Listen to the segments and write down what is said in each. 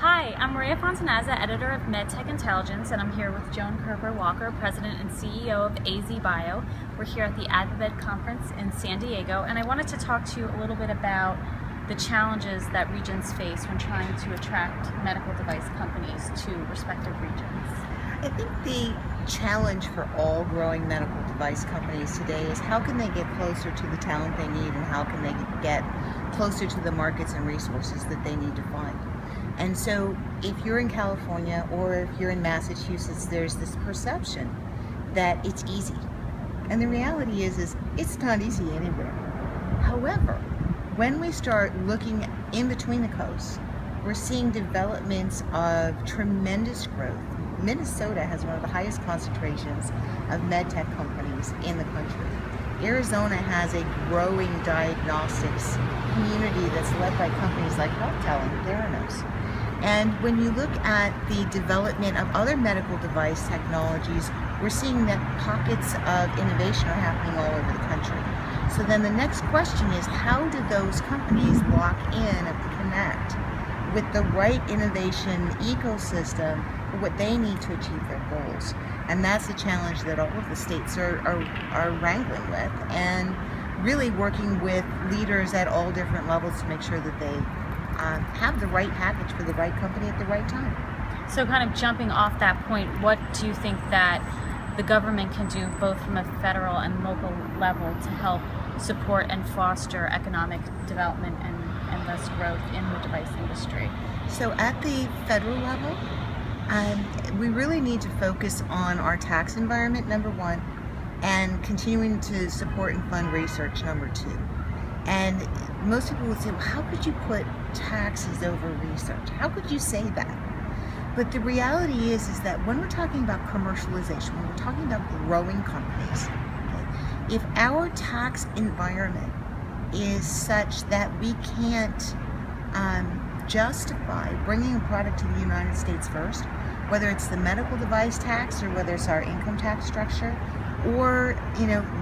Hi, I'm Maria Fontanazza, editor of MedTech Intelligence, and I'm here with Joan Koerber-Walker, president and CEO of AZBIO. We're here at the AdvaMed conference in San Diego, and I wanted to talk to you a little bit about the challenges that regions face when trying to attract medical device companies to respective regions. I think the challenge for all growing medical device companies today is how can they get closer to the talent they need, and how can they get closer to the markets and resources that they need to find. And so if you're in California or if you're in Massachusetts, there's this perception that it's easy. And the reality is it's not easy anywhere. However, when we start looking in between the coasts, we're seeing developments of tremendous growth. Minnesota has one of the highest concentrations of MedTech companies in the country. Arizona has a growing diagnostics community that's led by companies like HealthTel and Theranos. And when you look at the development of other medical device technologies, we're seeing that pockets of innovation are happening all over the country. So then the next question is, how do those companies lock in and connect with the right innovation ecosystem for what they need to achieve their goals? And that's the challenge that all of the states are wrangling with, and really working with leaders at all different levels to make sure that they have the right package for the right company at the right time. So kind of jumping off that point, what do you think that the government can do both from a federal and local level to help support and foster economic development and thus growth in the device industry? So at the federal level, we really need to focus on our tax environment, number one, and continuing to support and fund research, number two. And most people would say, well, how could you put taxes over research? How could you say that? But the reality is that when we're talking about commercialization, when we're talking about growing companies, okay, if our tax environment is such that we can't justify bringing a product to the United States first, whether it's the medical device tax or whether it's our income tax structure, or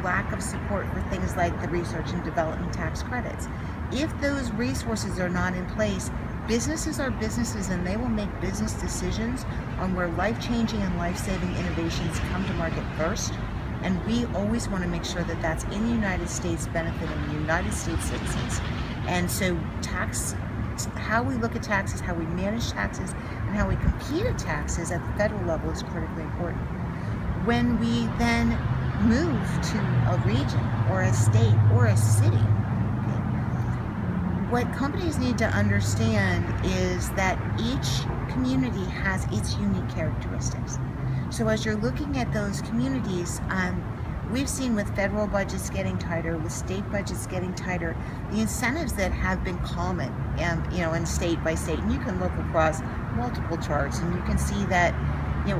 lack of support for things like the research and development tax credits. If those resources are not in place, businesses are businesses, and they will make business decisions on where life-changing and life-saving innovations come to market first. And we always want to make sure that that's in the United States, benefiting the United States citizens. And so how we look at taxes, how we manage taxes, and how we compete at taxes at the federal level is critically important. When we then move to a region or a state or a city, what companies need to understand is that each community has its unique characteristics. So as you're looking at those communities, we've seen with federal budgets getting tighter, with state budgets getting tighter, the incentives that have been common, in state by state, and you can look across multiple charts, and you can see that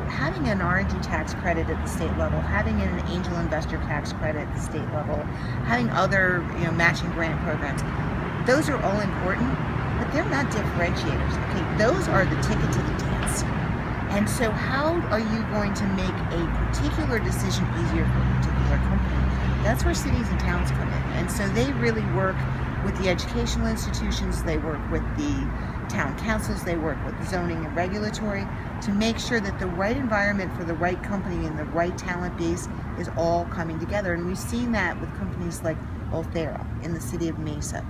having an R&D tax credit at the state level, having an angel investor tax credit at the state level, having other matching grant programs, those are all important, but they're not differentiators. Okay, those are the ticket to the dance. And so how are you going to make a particular decision easier for a particular company? That's where cities and towns come in. And so they really work with the educational institutions, they work with the town councils, they work with zoning and regulatory to make sure that the right environment for the right company and the right talent base is all coming together. And we've seen that with companies like Ulthera in the city of Mesa,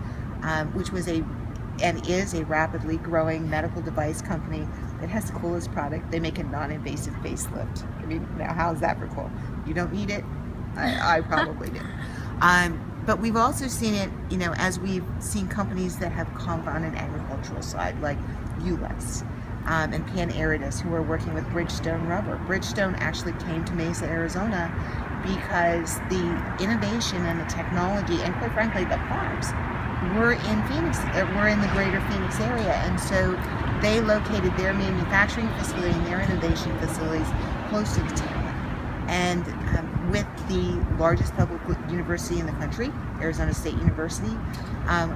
which was and is a rapidly growing medical device company that has the coolest product. They make a non-invasive facelift. I mean, now how's that for cool? You don't need it? I probably do. But we've also seen it, as we've seen companies that have come on an agricultural side, like Ulex and Pan Aridus, who are working with Bridgestone Rubber. Bridgestone actually came to Mesa, Arizona, because the innovation and the technology, and quite frankly, the farms, were in Phoenix, were in the greater Phoenix area, and so they located their manufacturing facility and their innovation facilities close to the town. And with the largest public university in the country, Arizona State University,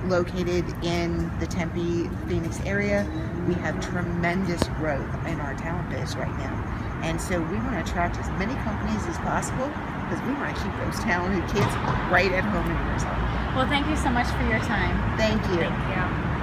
located in the Tempe, Phoenix area, we have tremendous growth in our talent base right now. And so we want to attract as many companies as possible, because we want to keep those talented kids right at home in Arizona. Well, thank you so much for your time. Thank you. Thank you.